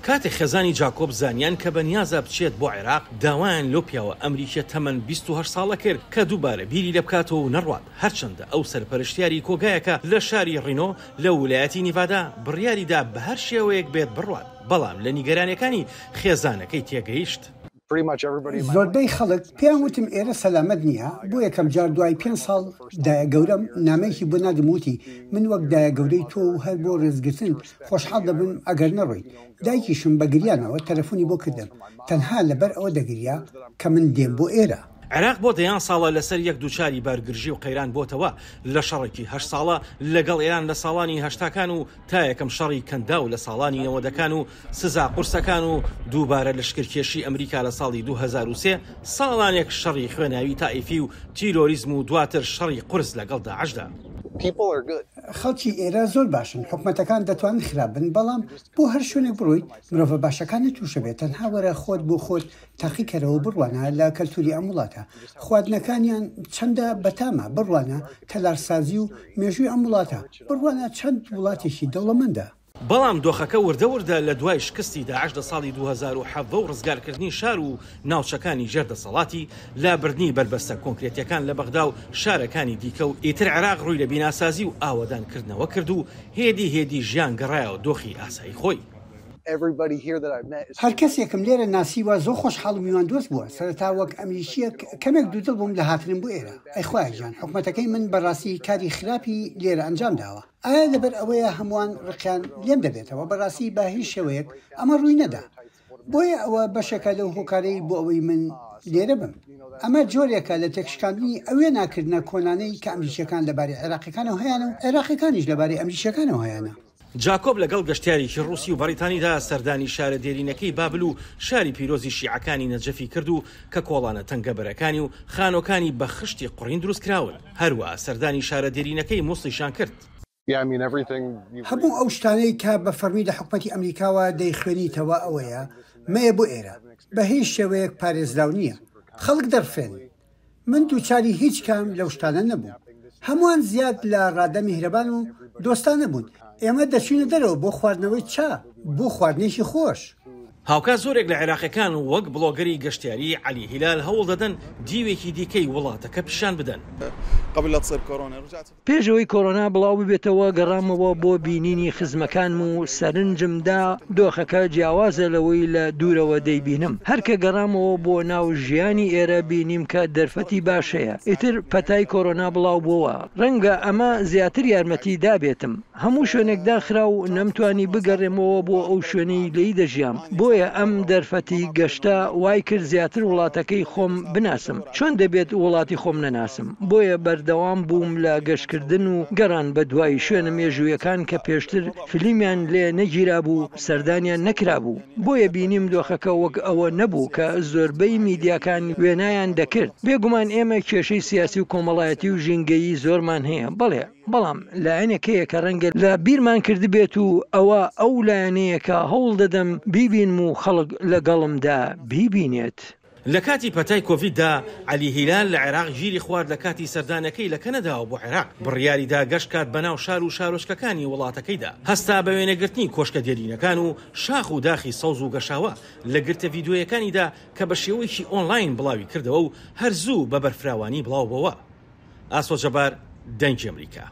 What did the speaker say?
کاتێک خێزانی جاکۆب زانیان کە بەنیازە بچێت بۆ عێراق داوایان لۆ پیاوە ئەمریکیە تەمەن 28 ساڵە کرد کە دووبارە بیری لە بکاتەوە و نەڕوات هەرچەندە ئەو سەرپەرشتیاری کۆگایەکە لە شاری ڕینۆ لە ویلایەتی نیڤادا بڕیاریدا بە هەر شێوەیەک بێت بڕوات بەڵام لە نیگەرانەکانی خێزانەکەی تێگەیشت. زۆربەی خەڵک پێیان وتم ئێرە سەلامەت نییە بۆ یەکەم جار دوای 5 ساڵ دایە گەورەم نامەیەکی بۆ نادموتی من وەک دایە گەورەی تۆ و هەر بۆ ڕێزگرتن خۆشحاڵ دەبم ئەگەر نەڕۆیت. دایکیشم بە گریانەوە تەلەفۆنی بۆ کردم تەنها لەبەر ئەوە دەگریا کە من دێم بۆ ئێرە. عێراق بۆ دەیان ساڵە لەسەر یەک دووچاری بارگرژی و قەیران بۆتەوە لە شەڕێکی 8 ساڵە لەگەڵ ئێران لە ساڵانی هەشتاکان و تا یەکەم شەڕی کەندا و لە ساڵانی 90ەکان و سزا قورسەکان و دووبارە لەشکرکێشی ئەمریکا لە ساڵی 2003 ساڵانێک شەڕی خوێناوی تائیفی و تیرۆریزم و دواتر شەڕی قورس لەگەڵ داعشدا. خەڵکی ئێرە زۆر باشن حکومەتەکان دەتوانن خراپبن بەڵام بۆ هەر شوێنێک بڕۆیت مرۆڤە باشەکانی تووشە بێت تەنها وەرە خۆت بۆ خۆت تاقیکەرەوە بڕوانە لە کەلتوری ئەم وڵاتە خواردنەکانیان چەندە بەتامە بڕوانە تەلارسازی و مێژووی ئەم وڵاتە بڕوانە چەند وڵاتێکی دەوڵەمەندە. بەڵام دۆخەکە وردەوردە لە دوای شکستی داعش لە ساڵی 2007 و ڕزگارکردنی شار و ناوچەکانی ژێردەسەڵاتی لابردنی بربەستە کۆنکرێتیەکان لە بەغدا و شارەکانی دیکە و ئیتر عێراق ڕووی لە بیناسازی و ئاوەدانکردنەوە کرد و هێدی ژیان گەڕایەوە دۆخی ئاسایی خۆی. هەر کەسێکم لێرە ناسیوە زۆر خۆشحاڵ و میوان دۆست بووە سەرەتا وەک ئەمیشیە کەمێک دوودڵ بووم لە هاتنم بۆ ئێرە. ئەیخوایان حکومەتەکەی من بەڕاستی کاری خراپی لێرە ئەنجام داوە. ئایا لەبەر ئەوەیە هەمووان ڕقیان لێم دەبێتەوە بەڕاستی با هیچ شێوەیەک ئەمە ڕووی نەدا بۆیە ئەوە بەشێکە لەو هۆکارەی بۆ ئەوەی من لێرە بم. ئەمە جۆرێکە لە تێکشکاندنی ئەوێ ناکردنە کۆنانەی کە ئەمریکیەکان لەبارەی عێراقیەکانەوە هەیەە و عێراقیەکانیش لەبارەی ئەمریکیەکانەوە هەیەە. جاکۆب لەگەڵ گەشتیارێکی ڕووسی و بەریتانیدا سەردانی شارە دێرینەکەی بابل و شاری پیرۆزی شیعەکانی نەجەفی کرد و کە کۆڵانە تەنگەبەرەکانی و خانۆکانی بە خشتی قوڕین دروستکراون هەروە سەردانی شارە دێرینەکەی مووسڵیشان کرد. هەموو ئەو شتانەی کە بە فەرمی لە حکومەتی ئەمریکاوە دەیخوێنیتەوە ئەوەیە مەیە بۆ ئێرە بە هیچ شێوەیەک پارێزراو نییە خەڵک دەرفێن. من دووچاری هیچ کام لەو شتانە نەبوو هەمووان زیاد لە ڕادە میهرەبان و دۆستانە بوون. ئێمە دەچینە دەرەوە بۆ خواردنەوەی چا بۆ خواردنێکی خۆش. هاوکات زۆرێک لە عێراقیەکان وەک بڵۆگەری گەشتیاری عەلی هیلال هەوڵ دەدەن دیوێکی دیکەی وڵاتەکە پیشان بدەن. پێشەوەی کۆرۆنا بڵاو ببێتەوە گەڕامەوە بۆ بینینی خزمەکان و سەرنجمدا دۆخەکە جیاوازە لەوەی لە دوورەوە دەیبینم. هەرکە گەڕامەوە بۆ ناو ژیانی ئێرە بینیم کە دەرفەتی باشەیە ئیتر پەتای کۆرۆنا بڵاو بووە ڕەنگە ئەمە زیاتر یارمەتی دابێتم. هەموو شوێنێکدا خرا و نەمتوانی بگەڕێمەوە بۆ ئەو شوێنەی لێی دەژیام. بۆیە ئەم دەرفەتی گەشتە وای کرد زیاتر وڵاتەکەی خۆم بناسم چۆن دەبێت وڵاتی خۆم نەناسم. بۆیە بەردەوام بووم لە گەشتکردن و گەڕان بە دوای شوێنە مێژوویەکان کە پێشتر فیلمیان لێ نەگیرا بوو سەردانیان نەکرا بوو. بۆیە بینیم دۆخەکە وەک ئەوە نەبوو کە زۆربەی میدیاکان وێنایان دەکرد. بێگومان ئێمە کێشەی سیاسی و کۆمەڵایەتی و ژینگەیی زۆرمان هەیە بەڵام لایەنێکەیە کە ڕەنگە لە بیرمان کردبێت و ئەوە ئەو لایەنەیە کە هەوڵ دەدەم بیبینم و خەڵک لەگەڵمدا بیبینێت. لە کاتی پەتای کۆڤیددا عەلی هیلال لە عێراق گیری خوارد لە کاتی سەردانەکەی لە کەنەداوە بۆ عێراق بڕیاریدا گەشت کات بەناو شار و شارۆچکەکانی وڵاتەکەیدا هەستا بە وێنەگرتنی کۆشکە دێرینەکان و شاخ و داخی سەوز و گەشاوە لە گرتە ڤیدیۆیەکانیدا کە بە شێوەیەکی ئۆنلاین بڵاوی کردەوە و هەرزوو بە بەرفراوانی بڵاو بووە. ئاسۆ جەبار دەنگی ئەمریکا.